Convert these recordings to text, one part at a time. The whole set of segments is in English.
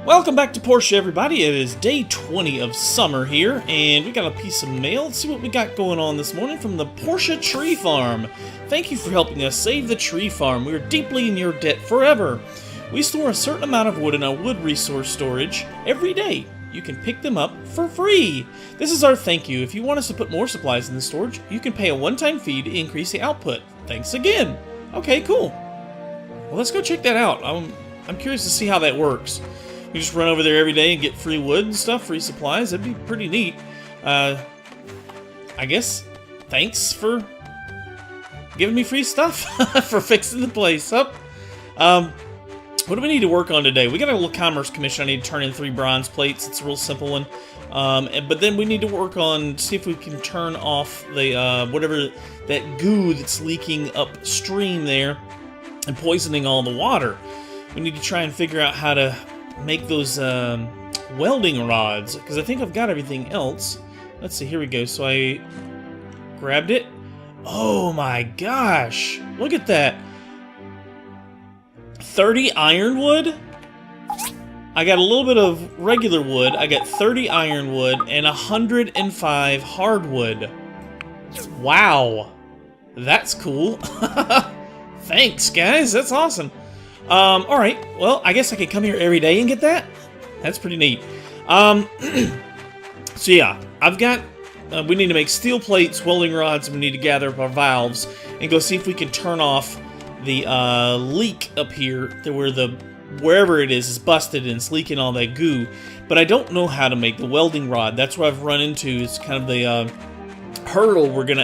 Welcome back to Portia, everybody. It is day 20 of summer here, and we got a piece of mail. Let's see what we got going on this morning from the Portia Tree Farm. Thank you for helping us save the tree farm. We are deeply in your debt forever. We store a certain amount of wood in our wood resource storage every day. You can pick them up for free. This is our thank you. If you want us to put more supplies in the storage, you can pay a one-time fee to increase the output. Thanks again. Okay, cool. Well, let's go check that out. I'm curious to see how that works. We just run over there every day and get free wood and stuff, free supplies. That'd be pretty neat. I guess thanks for giving me free stuff for fixing the place up. What do we need to work on today? We got a little commerce commission. I need to turn in 3 bronze plates. It's a real simple one. But then we need to work on, see if we can turn off the, whatever, that goo that's leaking upstream there and poisoning all the water. We need to try and figure out how to make those welding rods, because I think I've got everything else. Let's see, here we go. So I grabbed it. Oh my gosh, look at that. 30 ironwood. I got a little bit of regular wood. I got 30 ironwood and 105 hardwood. Wow, that's cool. Thanks, guys, that's awesome. Alright, well, I guess I could come here every day and get that? That's pretty neat. So yeah, I've got, we need to make steel plates, welding rods, and we need to gather up our valves and go see if we can turn off the, leak up here to where wherever it is busted and it's leaking all that goo. But I don't know how to make the welding rod. That's what I've run into. It's kind of the, hurdle we're going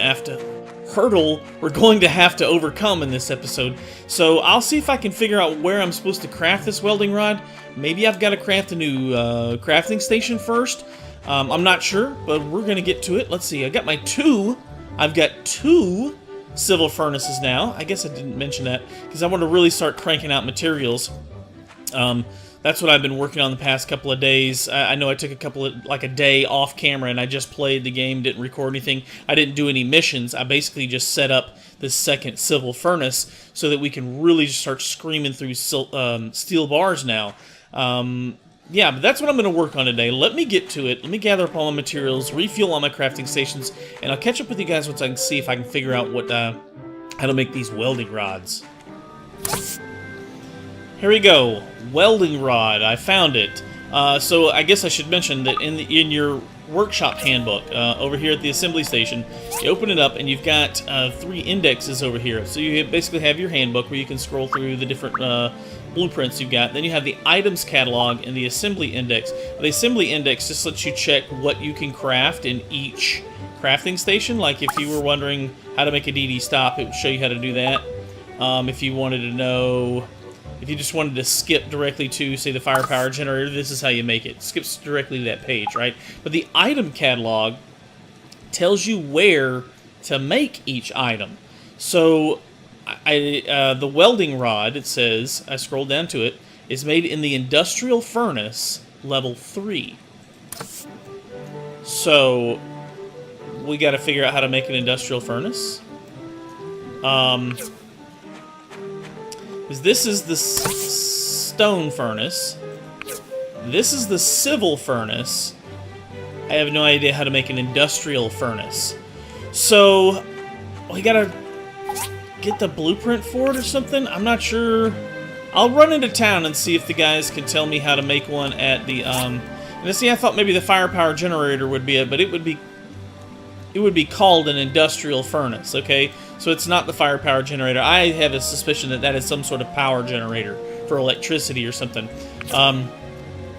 to have to overcome in this episode. So I'll see if I can figure out where I'm supposed to craft this welding rod. Maybe I've got to craft a new crafting station first. I'm not sure, but we're going to get to it. Let's see. I've got two civil furnaces now. I guess I didn't mention that because I want to really start cranking out materials. That's what I've been working on the past couple of days. I know I took a day off camera and I just played the game, didn't record anything. I didn't do any missions. I basically just set up this second civil furnace so that we can really just start screaming through steel bars now. Yeah, but that's what I'm going to work on today. Let me get to it. Let me gather up all my materials, refuel all my crafting stations, and I'll catch up with you guys once I can see if I can figure out how to make these welding rods. Here we go. Welding rod. I found it. So I guess I should mention that in your workshop handbook over here at the assembly station, you open it up and you've got 3 indexes over here. So you basically have your handbook where you can scroll through the different blueprints you've got. Then you have the items catalog and the assembly index. The assembly index just lets you check what you can craft in each crafting station. Like if you were wondering how to make a DD stop, it would show you how to do that. If you wanted to know... If you just wanted to skip directly to, say, the firepower generator, this is how you make it. It skips directly to that page, right? But the item catalog tells you where to make each item. So, the welding rod, it says, I scrolled down to it, is made in the industrial furnace, level 3. So, we got to figure out how to make an industrial furnace. This is the stone furnace. This is the civil furnace. I have no idea how to make an industrial furnace. So, we gotta get the blueprint for it or something? I'm not sure. I'll run into town and see if the guys can tell me how to make one at the, and see, I thought maybe the firepower generator would be it, but it would be called an industrial furnace, okay? So it's not the firepower generator. I have a suspicion that that is some sort of power generator for electricity or something. So I'm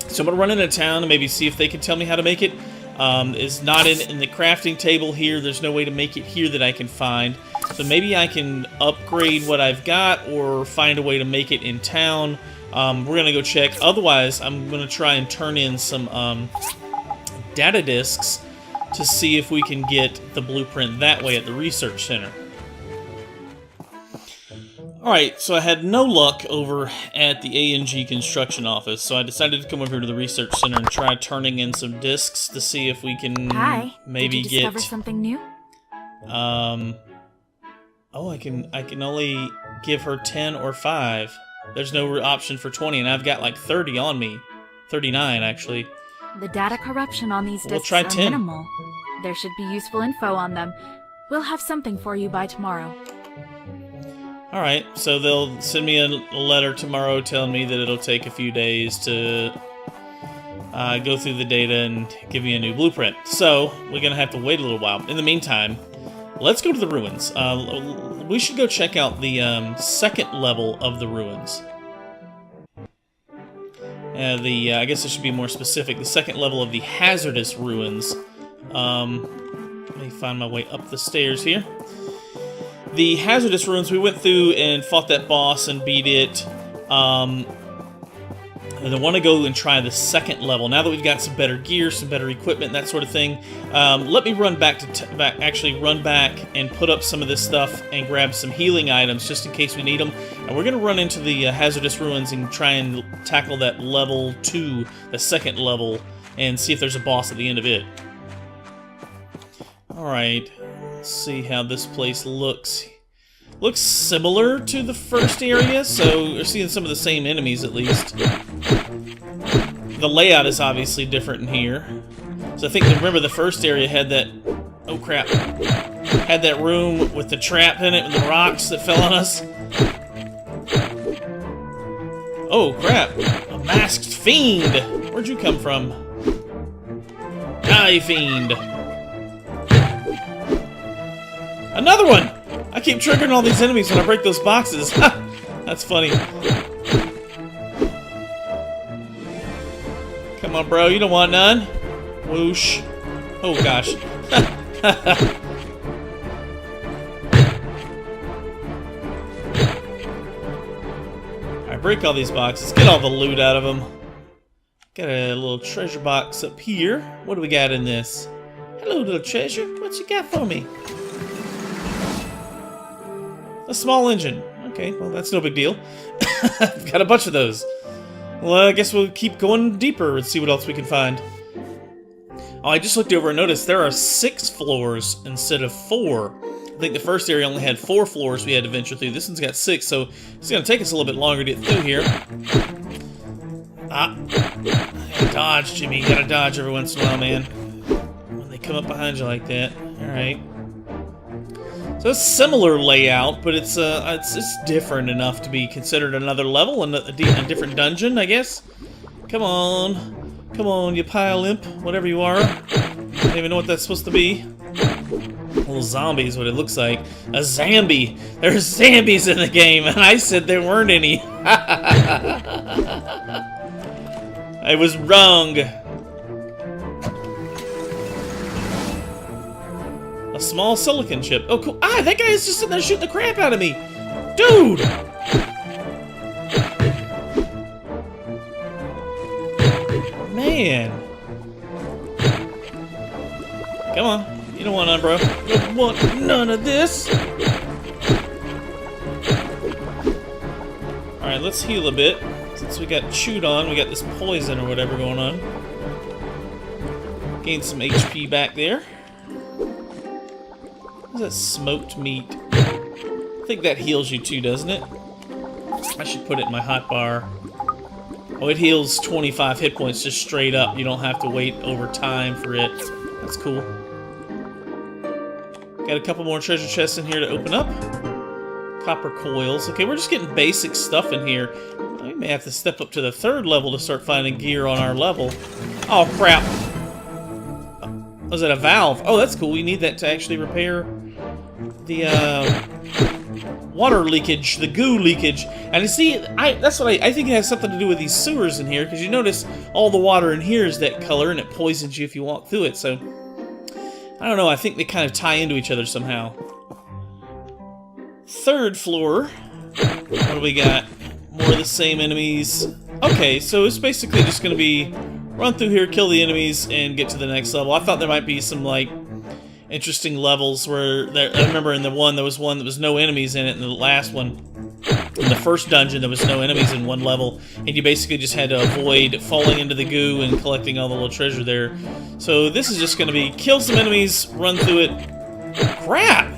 going to run into town and maybe see if they can tell me how to make it. It's not in the crafting table here. There's no way to make it here that I can find. So maybe I can upgrade what I've got or find a way to make it in town. We're going to go check. Otherwise, I'm going to try and turn in some data disks to see if we can get the blueprint that way at the research center. Alright, so I had no luck over at the ANG construction office, so I decided to come over here to the research center and try turning in some discs to see if we can maybe Did you discover something new? Oh, I can only give her 10 or 5. There's no option for 20, and I've got like 30 on me. 39, actually. The data corruption on these We'll disks try are 10. minimal. There should be useful info on them. We'll have something for you by tomorrow. Alright, so they'll send me a letter tomorrow telling me that it'll take a few days to go through the data and give me a new blueprint. So, we're going to have to wait a little while. In the meantime, let's go to the ruins. We should go check out the second level of the ruins. I guess it should be more specific. The second level of the hazardous ruins. Let me find my way up the stairs here. The hazardous ruins, we went through and fought that boss and beat it. And I want to go and try the second level. Now that we've got some better gear, some better equipment, that sort of thing, let me run back to run back and put up some of this stuff and grab some healing items just in case we need them. And we're going to run into the hazardous ruins and try and tackle that level 2, the second level, and see if there's a boss at the end of it. Alright, let's see how this place looks. Looks similar to the first area, so we're seeing some of the same enemies at least. The layout is obviously different in here. So I think, remember the first area had that, oh crap, had that room with the trap in it and the rocks that fell on us. Oh crap, a masked fiend! Where'd you come from? Die, fiend! Another one! I keep triggering all these enemies when I break those boxes. That's funny. Come on, bro. You don't want none. Whoosh. Oh, gosh. Alright, break all these boxes. Get all the loot out of them. Got a little treasure box up here. What do we got in this? Hello, little treasure. What you got for me? A small engine. Okay, well, that's no big deal. I've got a bunch of those. Well, I guess we'll keep going deeper and see what else we can find. Oh, I just looked over and noticed there are 6 floors instead of 4. I think the first area only had 4 floors we had to venture through. This one's got 6, so it's going to take us a little bit longer to get through here. Ah. Dodge, Jimmy. You gotta dodge every once in a while, man. When they come up behind you like that. Alright. So it's a similar layout, but it's different enough to be considered another level and a different dungeon, I guess. Come on, you pile imp, whatever you are. I don't even know what that's supposed to be. Little zombie is what it looks like. A Zambi. There's Zombies in the game, and I said there weren't any. I was wrong. A small silicon chip. Oh, cool. Ah, that guy is just sitting there shooting the crap out of me. Dude! Man. Come on. You don't want none, bro. You don't want none of this. Alright, let's heal a bit. Since we got chewed on, we got this poison or whatever going on. Gain some HP back there. What's that smoked meat? I think that heals you too, doesn't it? I should put it in my hot bar. Oh, it heals 25 hit points just straight up. You don't have to wait over time for it. That's cool. Got a couple more treasure chests in here to open up. Copper coils. Okay, we're just getting basic stuff in here. We may have to step up to the 3rd level to start finding gear on our level. Oh, crap. Was that a valve? Oh, that's cool. We need that to actually repair the water leakage, the goo leakage. And you see, that's what I think it has something to do with these sewers in here, because you notice all the water in here is that color, and it poisons you if you walk through it. So, I don't know. I think they kind of tie into each other somehow. 3rd floor. What do we got? More of the same enemies. Okay, so it's basically just going to be run through here, kill the enemies, and get to the next level. I thought there might be some, like, interesting levels where... I remember in the one, there was one that was no enemies in it, and the last one, in the first dungeon, there was no enemies in one level, and you basically just had to avoid falling into the goo and collecting all the little treasure there. So this is just going to be kill some enemies, run through it. Crap!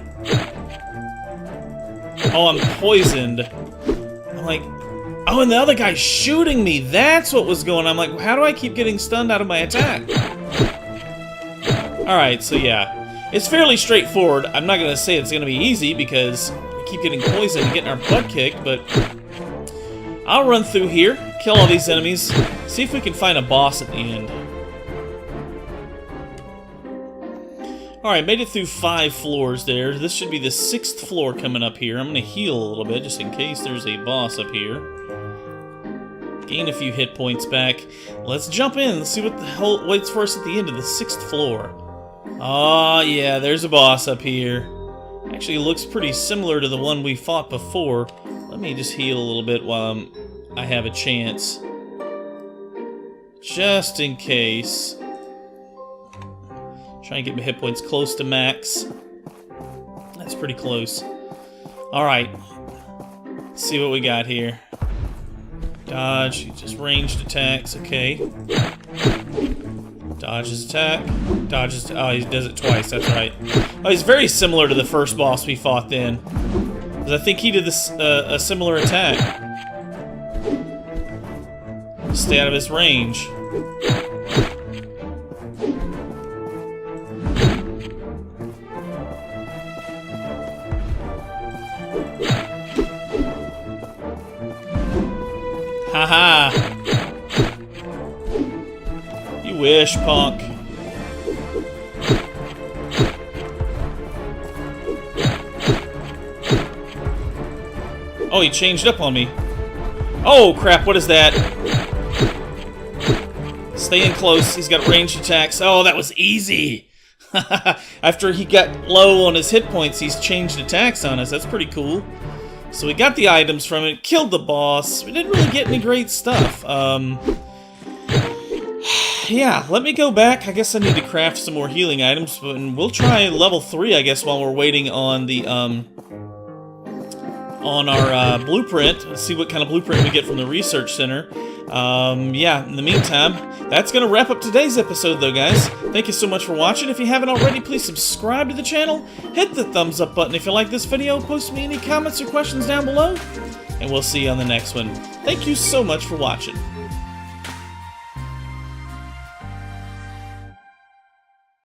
Oh, I'm poisoned. I'm like... Oh, and the other guy's shooting me. That's what was going on. I'm like, how do I keep getting stunned out of my attack? Alright, so yeah. It's fairly straightforward. I'm not going to say it's going to be easy because we keep getting poisoned and getting our butt kicked, but I'll run through here, kill all these enemies, see if we can find a boss at the end. Alright, made it through 5 floors there. This should be the 6th floor coming up here. I'm going to heal a little bit just in case there's a boss up here. Gain a few hit points back. Let's jump in and see what the hell waits for us at the end of the 6th floor. Oh, yeah, there's a boss up here. Actually, looks pretty similar to the one we fought before. Let me just heal a little bit while I have a chance. Just in case. Try and get my hit points close to max. That's pretty close. Alright. Let's see what we got here. Dodge, just ranged attacks, okay. Dodges attack. Dodges. Oh, he does it twice, that's right. Oh, he's very similar to the first boss we fought then. Because I think he did this, a similar attack. Stay out of his range. Haha! You wish, punk. Oh, he changed up on me. Oh, crap, what is that? Stay in close. He's got ranged attacks. Oh, that was easy! After he got low on his hit points, he's changed attacks on us. That's pretty cool. So we got the items from it, killed the boss. We didn't really get any great stuff. Yeah, let me go back. I guess I need to craft some more healing items, but we'll try level 3, I guess, while we're waiting on the, on our blueprint. Let's see what kind of blueprint we get from the research center. Yeah, in the meantime, that's going to wrap up today's episode, though, guys. Thank you so much for watching. If you haven't already, please subscribe to the channel. Hit the thumbs up button if you like this video. Post me any comments or questions down below. And we'll see you on the next one. Thank you so much for watching.